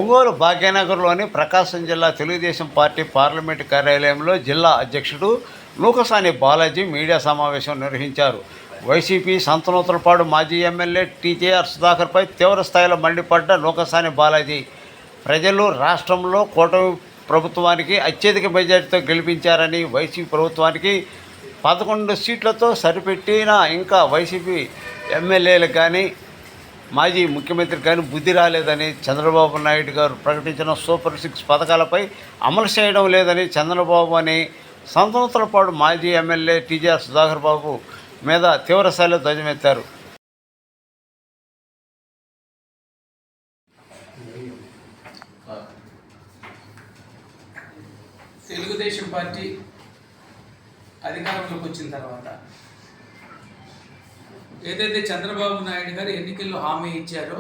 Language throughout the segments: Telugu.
ఒంగోలు భాగ్యనగర్లోని ప్రకాశం జిల్లా తెలుగుదేశం పార్టీ పార్లమెంటు కార్యాలయంలో జిల్లా అధ్యక్షుడు నూకసాని బాలాజీ మీడియా సమావేశం నిర్వహించారు. వైసీపీ సంతనూతలపాడు మాజీ ఎమ్మెల్యే టీజేఆర్ సుధాకర్పై తీవ్ర స్థాయిలో మండిపడ్డ నూకసాని బాలాజీ ప్రజలు రాష్ట్రంలో కూటమి ప్రభుత్వానికి అత్యధిక మెజార్టీతో గెలిపించారని, వైసీపీ ప్రభుత్వానికి 11 సీట్లతో సరిపెట్టినా ఇంకా వైసీపీ ఎమ్మెల్యేలకు కానీ మాజీ ముఖ్యమంత్రి కానీ బుద్ధి రాలేదని, చంద్రబాబు నాయుడు గారు ప్రకటించిన సూపర్ 6 పథకాలపై అమలు చేయడం లేదని చంద్రబాబు అని సంతనూతలపాడు మాజీ ఎమ్మెల్యే టీజేఆర్ సుధాకర్ బాబు మీద తీవ్రస్థాయిలో ధ్వజమెత్తారు. తెలుగుదేశం పార్టీ అధికారంలోకి వచ్చిన తర్వాత ఏదైతే చంద్రబాబు నాయుడు గారు ఎన్నికల్లో హామీ ఇచ్చారో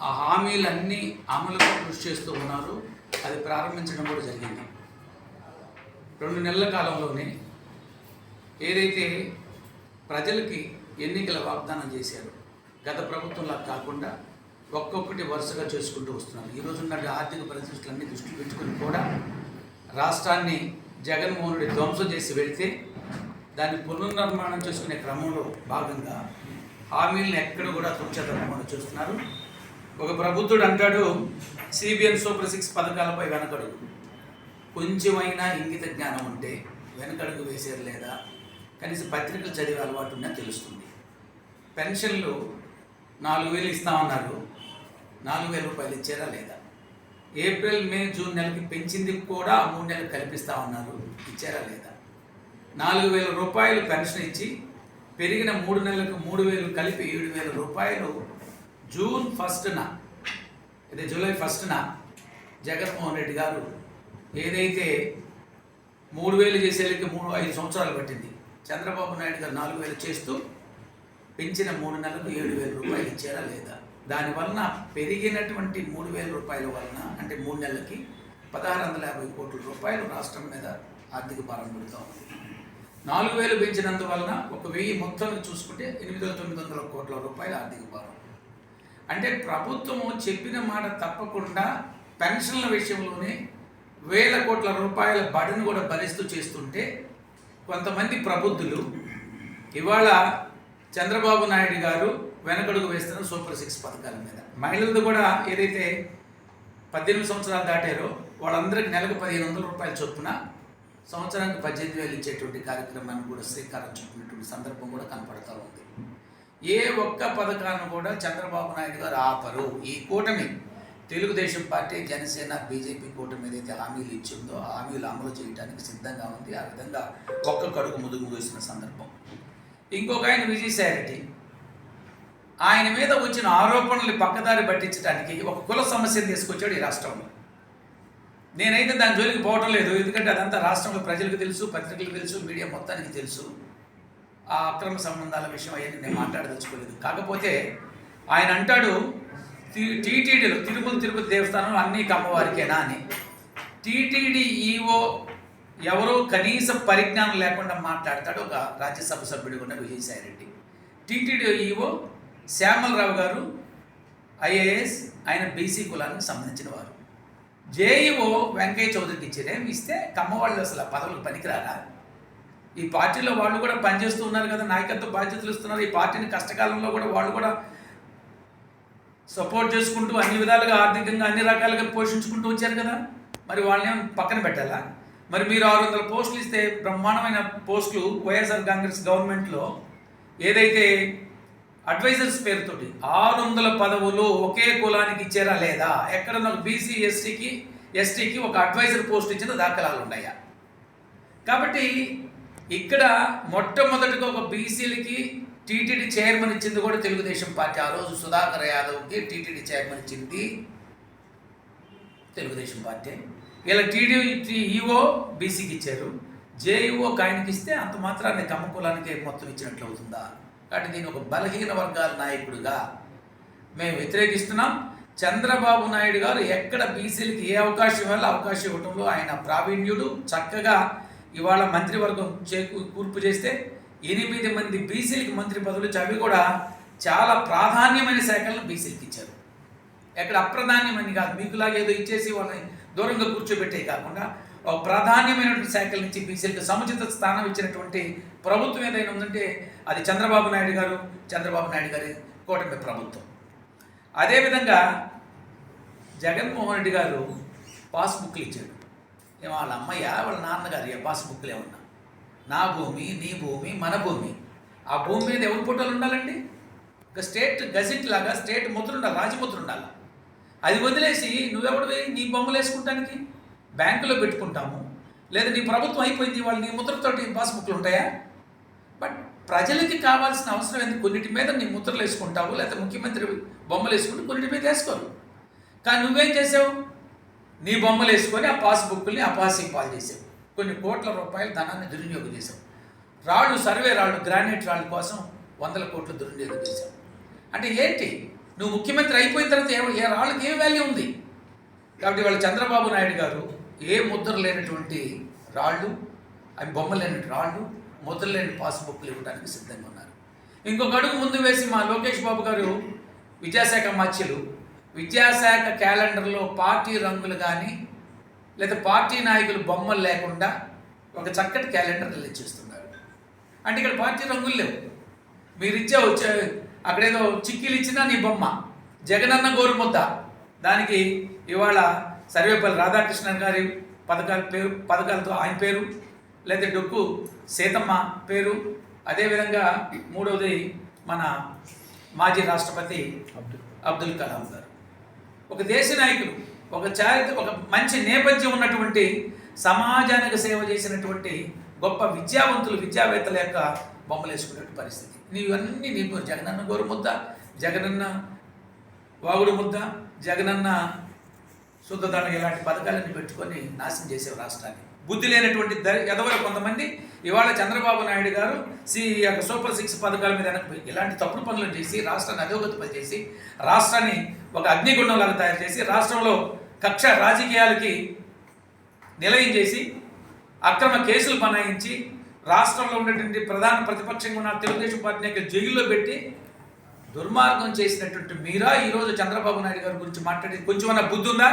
ఆ హామీలన్నీ అమలుగా కృషి చేస్తూ ఉన్నారు. అది ప్రారంభించడం కూడా జరిగింది. 2 నెలల కాలంలోనే ఏదైతే ప్రజలకి ఎన్నికల వాగ్దానం చేశారో గత ప్రభుత్వంలా కాకుండా ఒక్కొక్కటి వరుసగా చేసుకుంటూ వస్తున్నారు. ఈరోజున్న ఆర్థిక పరిస్థితులన్నీ దృష్టి పెట్టుకుని కూడా రాష్ట్రాన్ని జగన్మోహన్ రెడ్డి ధ్వంసం చేసి వెళితే దాన్ని పునర్నిర్మాణం చేసుకునే క్రమంలో భాగంగా హామీలను ఎక్కడ కూడా తప్పకుండా చూస్తున్నారు. ఒక ప్రభుత్వుడు అంటాడు, సిబిఎన్ సూపర్ 6 పథకాలపై వెనకడుగు. కొంచెమైనా ఇంగిత జ్ఞానం ఉంటే వెనకడుగు వేసేది లేదా, కనీసం పత్రికలు చదివే అలవాటు ఉన్నా తెలుస్తుంది. పెన్షన్లు 4,000 ఇస్తామన్నారు, 4,000 రూపాయలు ఇచ్చారా లేదా? ఏప్రిల్, మే, జూన్ నెలకి పెంచింది కూడా 3 నెలలు కల్పిస్తామన్నారు, ఇచ్చారా లేదా? 4,000 రూపాయలు పెన్షన్ ఇచ్చి పెరిగిన 3 నెలలకు 3,000 కలిపి 7,000 రూపాయలు జూన్ 1న, ఇది జూలై 1న జగన్మోహన్ రెడ్డి గారు ఏదైతే 3,000 చేసేళ్ళకి 5 సంవత్సరాలు పట్టింది. చంద్రబాబు నాయుడు గారు 4,000 చేస్తూ పెంచిన 3 నెలలకు 7,000 రూపాయలు ఇచ్చారా లేదా? దానివలన పెరిగినటువంటి 3,000 రూపాయల వలన అంటే 3 నెలలకి 1,650 కోట్ల రూపాయలు రాష్ట్రం మీద ఆర్థిక భారం పెడుతూ ఉంది. 4,000 పెంచినందువలన 1,000 మొత్తం చూసుకుంటే 8,900 కోట్ల రూపాయల ఆర్థిక భారం. అంటే ప్రభుత్వము చెప్పిన మాట తప్పకుండా పెన్షన్ల విషయంలోనే 1,000 కోట్ల రూపాయల బడిని కూడా భరిస్తూ చేస్తుంటే కొంతమంది ప్రబుద్ధులు ఇవాళ చంద్రబాబు నాయుడు గారు వెనకడుగు వేస్తున్న సూపర్ 6 పథకాల మీద. మహిళలది కూడా ఏదైతే 18 సంవత్సరాలు దాటారో వాళ్ళందరికీ నెలకు 1,500 రూపాయల చొప్పున సంవత్సరానికి 18,000 ఇచ్చేటువంటి కార్యక్రమాన్ని కూడా శ్రీకారం చుట్టినటువంటి సందర్భం కూడా కనపడతా ఉంది. ఏ ఒక్క పథకాన్ని కూడా చంద్రబాబు నాయుడు గారు ఆపరు. ఈ కూటమి తెలుగుదేశం పార్టీ, జనసేన, బీజేపీ కూటమి ఏదైతే హామీలు ఇచ్చిందో ఆ హామీలు అమలు చేయడానికి సిద్ధంగా ఉంది. ఆ విధంగా ఒక్క కడుగు ముందుకు వేసిన సందర్భం. ఇంకొక ఆయన విజయసాయిరెడ్డి, ఆయన మీద వచ్చిన ఆరోపణలు పక్కదారి పట్టించడానికి ఒక కుల సమస్యను తీసుకొచ్చాడు ఈ రాష్ట్రంలో. నేనైతే దాని జోలికి పోవటం లేదు, ఎందుకంటే అదంతా రాష్ట్రంలో ప్రజలకు తెలుసు, పత్రికలకు తెలుసు, మీడియా మొత్తానికి తెలుసు. ఆ అక్రమ సంబంధాల విషయం అయ్యేది నేను మాట్లాడదలుచుకోలేదు. కాకపోతే ఆయన అంటాడు టీటీడీలో తిరుపతి దేవస్థానంలో అన్నీ కమ్మవారికేనా అని. టీటీడీ ఈఓ ఎవరో కనీస పరిజ్ఞానం లేకుండా మాట్లాడతాడు ఒక రాజ్యసభ సభ్యుడిగా ఉన్న విజయసాయిరెడ్డి. టీటీడీ ఈఓ శ్యామలరావు గారు ఐఏఎస్, ఆయన బీసీ కులానికి సంబంధించిన వారు. జేఈఓ వెంకయ్య చౌదరికి ఇచ్చారేమి ఇస్తే కమ్మవాళ్ళు అసలు ఆ పదవులకు పనికిరారా? ఈ పార్టీలో వాళ్ళు కూడా పనిచేస్తూ ఉన్నారు కదా, నాయకత్వ బాధ్యతలు ఇస్తున్నారు. ఈ పార్టీని కష్టకాలంలో కూడా వాళ్ళు కూడా సపోర్ట్ చేసుకుంటూ అన్ని విధాలుగా ఆర్థికంగా అన్ని రకాలుగా పోషించుకుంటూ వచ్చారు కదా, మరి వాళ్ళని పక్కన పెట్టాలా? మరి మీరు 600 పోస్టులు ఇస్తే బ్రహ్మాండమైన పోస్టులు వైఎస్ఆర్ కాంగ్రెస్ గవర్నమెంట్లో ఏదైతే అడ్వైజర్స్ పేరుతోటి 600 పదవులు ఒకే కులానికి ఇచ్చారా లేదా? ఎక్కడన్నా బీసీ ఎస్టీకి ఒక అడ్వైజర్ పోస్ట్ ఇచ్చిన దాఖలాలు ఉన్నాయా? కాబట్టి ఇక్కడ మొట్టమొదటిగా ఒక బీసీలకి టీటీడీ చైర్మన్ ఇచ్చింది కూడా తెలుగుదేశం పార్టీ. ఆ రోజు సుధాకర్ యాదవ్కి టీటీడీ చైర్మన్ ఇచ్చింది తెలుగుదేశం పార్టీ. ఇలా టీడీ ఈఓ బీసీకి ఇచ్చారు, జేఈఓ ఆయనకి ఇస్తే అంత మాత్రాన్ని కమ్మ కులానికి మొత్తం ఇచ్చినట్లు అవుతుందా? కాబట్టి దీని ఒక బలహీన వర్గాల నాయకుడిగా మేము వ్యతిరేకిస్తున్నాం. చంద్రబాబు నాయుడు గారు ఎక్కడ బీసీలకి ఏ అవకాశం ఇవ్వాలో అవకాశం ఇవ్వడంలో ఆయన ప్రావీణ్యుడు. చక్కగా ఇవాళ మంత్రివర్గం కూర్పు చేస్తే 8 మంది బీసీలకి మంత్రి పదవులు ఇచ్చి అవి కూడా చాలా ప్రాధాన్యమైన శాఖలను బీసీలకి ఇచ్చారు. ఎక్కడ అప్రాధాన్యమని కాదు, మీకులాగా ఏదో ఇచ్చేసి వాళ్ళని దూరంగా కూర్చోబెట్టే కాకుండా ఒక ప్రాధాన్యమైనటువంటి శాఖల నుంచి బీసీలకు సముచిత స్థానం ఇచ్చినటువంటి ప్రభుత్వం ఏదైనా ఉందంటే అది చంద్రబాబు నాయుడు గారి కూటమి ప్రభుత్వం. అదేవిధంగా జగన్మోహన్ రెడ్డి గారు పాస్బుక్లు ఇచ్చాడు. ఏమో వాళ్ళ అమ్మయ్య వాళ్ళ నాన్నగారు పాస్బుక్లు ఏమన్నా, నా భూమి నీ భూమి మన భూమి, ఆ భూమి మీద ఎవరి ఫోటోలు ఉండాలండి? ఒక స్టేట్ గజెట్ లాగా స్టేట్ ముద్ర ఉండాలి, రాజముద్ర ఉండాలి. అది వదిలేసి నువ్వెవడివి నీ బొమ్మలు వేసుకుంటానికి? బ్యాంకులో పెట్టుకుంటాము, లేదా నీ ప్రభుత్వం అయిపోయింది వాళ్ళు నీ ముద్రతోటి పాస్బుక్లు ఉంటాయా? బట్ ప్రజలకి కావాల్సిన అవసరం ఎందుకు? కొన్నిటి మీద నీ ముద్రలు వేసుకుంటావు, లేదా ముఖ్యమంత్రి బొమ్మలు వేసుకుంటూ కొన్నిటి మీద వేసుకోరు. కానీ నువ్వేం చేసావు? నీ బొమ్మలు వేసుకొని ఆ పాస్బుక్ని అపాసి పాలు చేసావు. కొన్ని కోట్ల రూపాయల ధనాన్ని దుర్వినియోగం చేసావు. రాళ్ళు, సర్వే రాళ్ళు, గ్రానైట్ రాళ్ళ కోసం 100 కోట్లు దుర్వినియోగం చేసావు. అంటే ఏంటి? నువ్వు ముఖ్యమంత్రి అయిపోయిన తర్వాత ఏ రాళ్ళకి ఏ వాల్యూ ఉంది? కాబట్టి వాళ్ళు చంద్రబాబు నాయుడు గారు ఏ ముద్ర లేనటువంటి రాళ్ళు, అవి బొమ్మలు లేని రాళ్ళు, ముద్ర లేని పాస్బుక్లు ఇవ్వడానికి సిద్ధంగా ఉన్నారు. ఇంకొక అడుగు ముందు వేసి మా లోకేష్ బాబు గారు విద్యాశాఖ మధ్యలు విద్యాశాఖ క్యాలెండర్లో పార్టీ రంగులు కానీ లేదా పార్టీ నాయకులు బొమ్మలు లేకుండా ఒక చక్కటి క్యాలెండర్ రిలీజ్ చేస్తున్నారు. అంటే ఇక్కడ పార్టీ రంగులు లేవు. మీరు వచ్చే అక్కడేదో చిక్కీలు ఇచ్చినా నీ బొమ్మ, జగనన్న గోరుముద్ద, దానికి ఇవాళ సర్వేపల్లి రాధాకృష్ణన్ గారి పథకాలతో ఆయన పేరు, లేదా డొక్కు సీతమ్మ పేరు, అదేవిధంగా మూడవది మన మాజీ రాష్ట్రపతి అబ్దుల్ కలాం గారు. ఒక దేశ నాయకులు, ఒక మంచి నేపథ్యం ఉన్నటువంటి, సమాజానికి సేవ చేసినటువంటి గొప్ప విద్యావేత్తల యొక్క బొమ్మలు వేసుకునే పరిస్థితి. నీవన్నీ నీకు జగనన్న గోరు ముద్ద, జగనన్న వాగుడు ముద్ద, జగనన్న శుద్ధదండ ఇలాంటి పథకాలన్నీ పెట్టుకొని నాశనం చేసేవి రాష్ట్రాన్ని. బుద్ధి లేనటువంటి ఎదవలు కొంతమంది ఇవాళ చంద్రబాబు నాయుడు గారు సూపర్ 6 పథకాల మీద వెనక్కి ఇలాంటి తప్పుడు పనులు చేసి రాష్ట్రాన్ని అధోగతి చేసి రాష్ట్రాన్ని ఒక అగ్నిగుండంలాగా తయారు చేసి రాష్ట్రంలో కక్ష రాజకీయాలకి నిలయం చేసి అక్రమ కేసులు బనాయించి రాష్ట్రంలో ఉన్నటువంటి ప్రధాన ప్రతిపక్షంగా ఉన్న తెలుగుదేశం పార్టీని జైల్లో పెట్టి దుర్మార్గం చేసినటువంటి మీరా ఈరోజు చంద్రబాబు నాయుడు గారి గురించి మాట్లాడేది కొంచెమన్నా బుద్ధి ఉందా?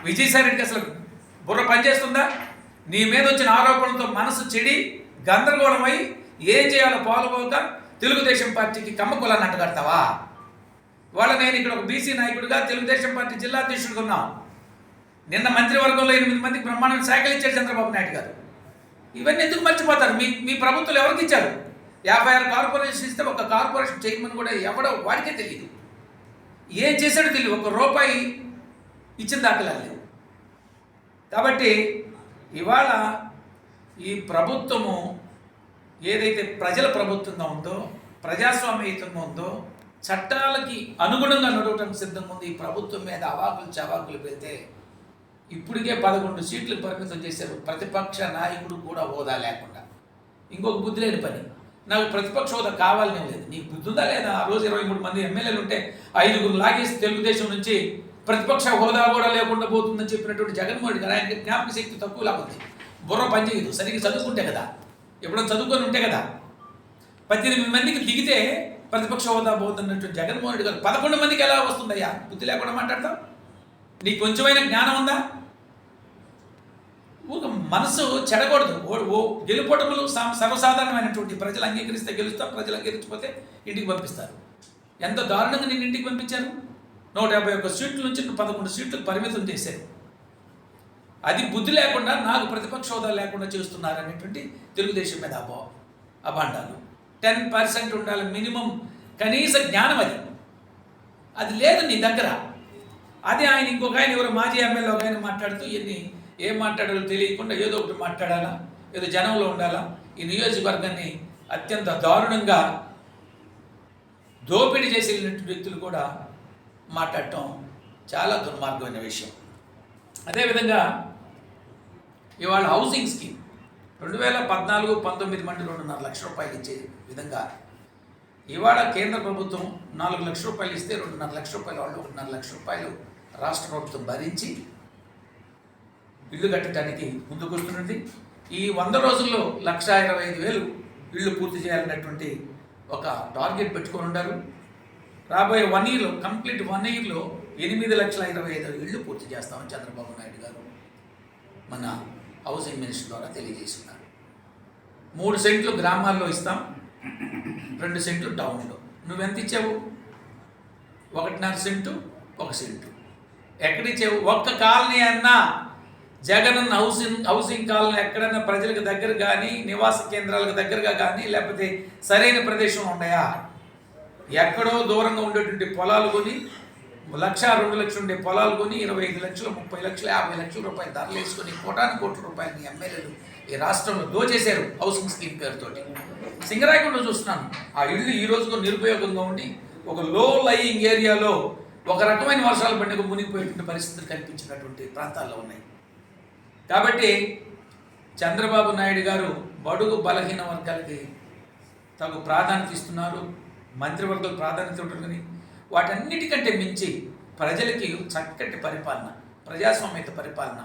విజయసాయి రెడ్డికి అసలు బుర్ర పనిచేస్తుందా? నీ మీద వచ్చిన ఆరోపణలతో మనసు చెడి గందరగోళమై ఏం చేయాలో పాల్గొక తెలుగుదేశం పార్టీకి కమ్మకులాన్ని అంటగడతావా? వాళ్ళ నేను ఇక్కడ ఒక బీసీ నాయకుడిగా తెలుగుదేశం పార్టీ జిల్లా అధ్యక్షుడిగా ఉన్నాం. నిన్న మంత్రివర్గంలో 8 మందికి బ్రహ్మాండమైన శాఖలు ఇచ్చారు చంద్రబాబు నాయుడు గారు. ఇవన్నీ ఎందుకు మర్చిపోతారు? మీ ప్రభుత్వాలు ఎవరికి ఇచ్చారు? 56 కార్పొరేషన్ ఇస్తే ఒక కార్పొరేషన్ చైర్మన్ కూడా ఎవడో వాడికే తెలియదు. ఏం చేశాడో తెలియదు. 1 రూపాయి ఇచ్చిన దాఖలా లేవు. కాబట్టి ఇవాళ ఈ ప్రభుత్వము ఏదైతే ప్రజల ప్రభుత్వంగా ఉందో, ప్రజాస్వామ్యయుతంగా ఉందో, చట్టాలకి అనుగుణంగా నడవడానికి సిద్ధంగా ఉంది. ఈ ప్రభుత్వం మీద అవాకులు చవాకులు పెడితే ఇప్పటికే 11 సీట్లు పరిమితం చేశారు. ప్రతిపక్ష నాయకుడు కూడా హోదా లేకుండా. ఇంకొక బుద్ధి లేని పని, నాకు ప్రతిపక్ష హోదా కావాలనే లేదు. నీకు బుద్ధి ఉందా లేదా? ఆ రోజు 23 మంది ఎమ్మెల్యేలు ఉంటే 5గురు లాగేసి తెలుగుదేశం నుంచి ప్రతిపక్ష హోదా కూడా లేకుండా పోతుందని చెప్పినటువంటి జగన్మోహన్ రెడ్డి గారు ఆయనకి జ్ఞాపక శక్తి తక్కువలా ఉంది. బుర్ర పనిచేయదు. సరిగ్గా చదువుకుంటే కదా, ఎప్పుడో చదువుకొని ఉంటే కదా. 18 మందికి దిగితే ప్రతిపక్ష హోదా పోతున్నట్టు జగన్మోహన్ రెడ్డి గారు 11 మందికి ఎలా వస్తుందయ్యా? బుద్ధి లేకుండా మాట్లాడతావు? నీకు కొంచెమైనా జ్ఞానం ఉందా? ఒక మనసు చెడకూడదు. గెలుపోటములు సర్వసాధారణమైనటువంటి, ప్రజలు అంగీకరిస్తే గెలుస్తారు, ప్రజలు అంగీకరించకపోతే ఇంటికి పంపిస్తారు. ఎంత దారుణంగా నేను ఇంటికి పంపించారు. 151 సీట్ల నుంచి 11 సీట్లకు పరిమితం చేశారు. అది బుద్ధి లేకుండా నాకు ప్రతిపక్ష హోదా లేకుండా చేస్తున్నారు అనేటువంటి తెలుగుదేశం మీద అభాండాలు. 10% ఉండాలి మినిమం, కనీస జ్ఞానం అది లేదు నీ దగ్గర. అది ఆయన ఇంకొక ఆయన ఎవరు మాజీ ఎమ్మెల్యే ఒక ఆయన మాట్లాడుతూ ఏం మాట్లాడాలో తెలియకుండా ఏదో ఒకటి మాట్లాడాలా, ఏదో జనంలో ఉండాలా. ఈ నియోజకవర్గాన్ని అత్యంత దారుణంగా దోపిడీ చేసిన వ్యక్తులు కూడా మాట్లాడటం చాలా దుర్మార్గమైన విషయం. అదేవిధంగా ఇవాళ హౌసింగ్ స్కీమ్ 2014-19 మంది 2.5 లక్షల రూపాయలు ఇచ్చే విధంగా ఇవాళ కేంద్ర ప్రభుత్వం 4 లక్షల రూపాయలు ఇస్తే 2.5 లక్షల రూపాయలు వాళ్ళు 1.5 లక్షల రూపాయలు రాష్ట్ర ప్రభుత్వం భరించి ఇల్లు కట్టడానికి ముందుకు వస్తున్నది. ఈ 100 రోజుల్లో 1,25,000 ఇళ్ళు పూర్తి చేయాలన్నటువంటి ఒక టార్గెట్ పెట్టుకొని ఉన్నారు. రాబోయే 1 ఇయర్లో, కంప్లీట్ 1 ఇయర్లో 8,25,000 ఇళ్ళు పూర్తి చేస్తామని చంద్రబాబు నాయుడు గారు మన హౌసింగ్ మినిస్టర్ ద్వారా తెలియజేస్తున్నారు. 3 సెంట్లు గ్రామాల్లో ఇస్తాం, 2 సెంట్లు టౌన్లో. నువ్వెంత ఇచ్చావు? 1.5 సెంటు, 1 సెంటు. ఎక్కడిచ్చావు? ఒక్క కాలనీ అన్నా జగనన్న హౌసింగ్ కాలనీ ఎక్కడన్నా ప్రజలకు దగ్గర కానీ, నివాస కేంద్రాలకు దగ్గరగా కానీ, లేకపోతే సరైన ప్రదేశం ఉన్నాయా? ఎక్కడో దూరంగా ఉండేటువంటి పొలాలు కొని 1,00,000, 2 లక్షలు ఉండే పొలాలు కొని 25 లక్షలు, 30 లక్షలు, 50 లక్షల రూపాయలు ధరలు వేసుకొని కోట్ల రూపాయలు మీ ఎమ్మెల్యేలు ఈ రాష్ట్రంలో దోచేశారు హౌసింగ్ స్కీమ్ పేరుతోటి. సింగరాయకుండా చూస్తున్నాను ఆ ఇళ్ళు ఈ రోజుకు నిరుపయోగంగా ఉండి ఒక లో లయింగ్ ఏరియాలో ఒక రకమైన వర్షాలు పడిన మునిగిపోయేటువంటి పరిస్థితులు కనిపించినటువంటి ప్రాంతాల్లో ఉన్నాయి. కాబట్టి చంద్రబాబు నాయుడు గారు బడుగు బలహీన వర్గాలకి తగు ప్రాధాన్యత ఇస్తున్నారు, మంత్రివర్గాలు ప్రాధాన్యత ఉంటుంది. వాటన్నిటికంటే మించి ప్రజలకి చక్కటి పరిపాలన, ప్రజాస్వామ్యత పరిపాలన,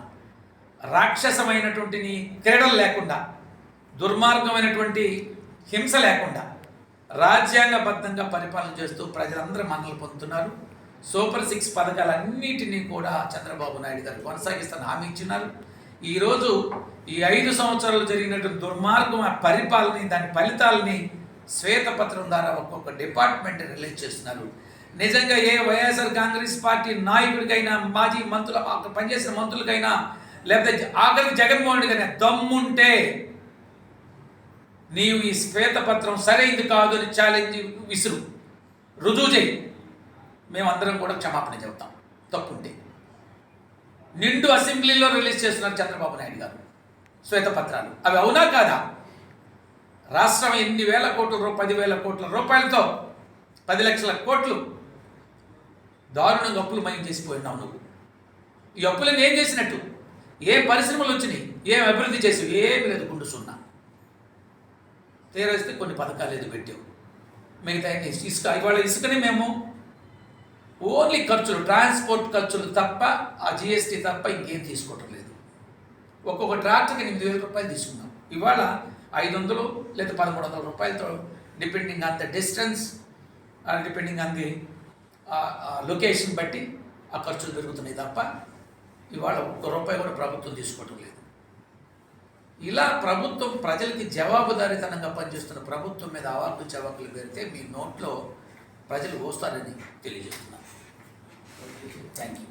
రాక్షసమైనటువంటి క్రీడలు లేకుండా, దుర్మార్గమైనటువంటి హింస లేకుండా రాజ్యాంగబద్ధంగా పరిపాలన చేస్తూ ప్రజలందరూ మన్నలు పొందుతున్నారు. సూపర్ 6 పథకాలన్నిటినీ కూడా చంద్రబాబు నాయుడు గారు కొనసాగిస్తాను హామీ ఇచ్చినారు. ఈరోజు ఈ 5 సంవత్సరాలు జరిగినటువంటి దుర్మార్గం పరిపాలన, దాని ఫలితాలని శ్వేతపత్రం ద్వారా ఒక్కొక్క డిపార్ట్మెంట్ రిలీజ్ చేస్తున్నారు. నిజంగా ఏ వైఎస్ఆర్ కాంగ్రెస్ పార్టీ నాయకుడికైనా, మాజీ మంత్రులు అక్కడ పనిచేసిన మంత్రులకైనా, లేకపోతే ఆఖరికి జగన్మోహన్ రెడ్డి గారైనా దమ్ముంటే నీవు ఈ శ్వేతపత్రం సరైంది కాదు అని ఛాలెంజ్ విసురు, రుజువు చేయి. మేమందరం కూడా క్షమాపణ చెబుతాం తప్పుంటే. నిండు అసెంబ్లీలో రిలీజ్ చేస్తున్నారు చంద్రబాబు నాయుడు గారు శ్వేతపత్రాలు. అవి అవునా కాదా? రాష్ట్రం ఎన్ని వేల కోట్ల 10,000 కోట్ల రూపాయలతో 10 లక్షల కోట్లు దారుణంగా అప్పులు మయం చేసిపోయినావు నువ్వు. ఈ అప్పులను ఏం చేసినట్టు? ఏ పరిశ్రమలు వచ్చినాయి? ఏం అభివృద్ధి చేసావు? ఏమి లేదు, గుండు సున్నా. తీరేస్తే కొన్ని పథకాలు ఏదో పెట్టావు, మిగతా ఇసుక. ఇవాళ ఇసుకని మేము ఓన్లీ ఖర్చులు, ట్రాన్స్పోర్ట్ ఖర్చులు తప్ప, ఆ జిఎస్టీ తప్ప ఇంకేం తీసుకోవటం లేదు. ఒక్కొక్క ట్రాక్టర్కి 8,000 రూపాయలు తీసుకున్నాం. ఇవాళ 500 లేదా 1,300 రూపాయలతో, depending on the distance, depending on the location బట్టి ఆ ఖర్చులు పెరుగుతున్నాయి తప్ప ఇవాళ 1 రూపాయి కూడా ప్రభుత్వం తీసుకోవటం లేదు. ఇలా ప్రభుత్వం ప్రజలకి జవాబుదారీతనంగా పనిచేస్తున్న ప్రభుత్వం మీద అవాకులు చవాకులు పెడితే మీ నోట్లో ప్రజలు పోస్తారని తెలియజేస్తున్నారు. Thank you.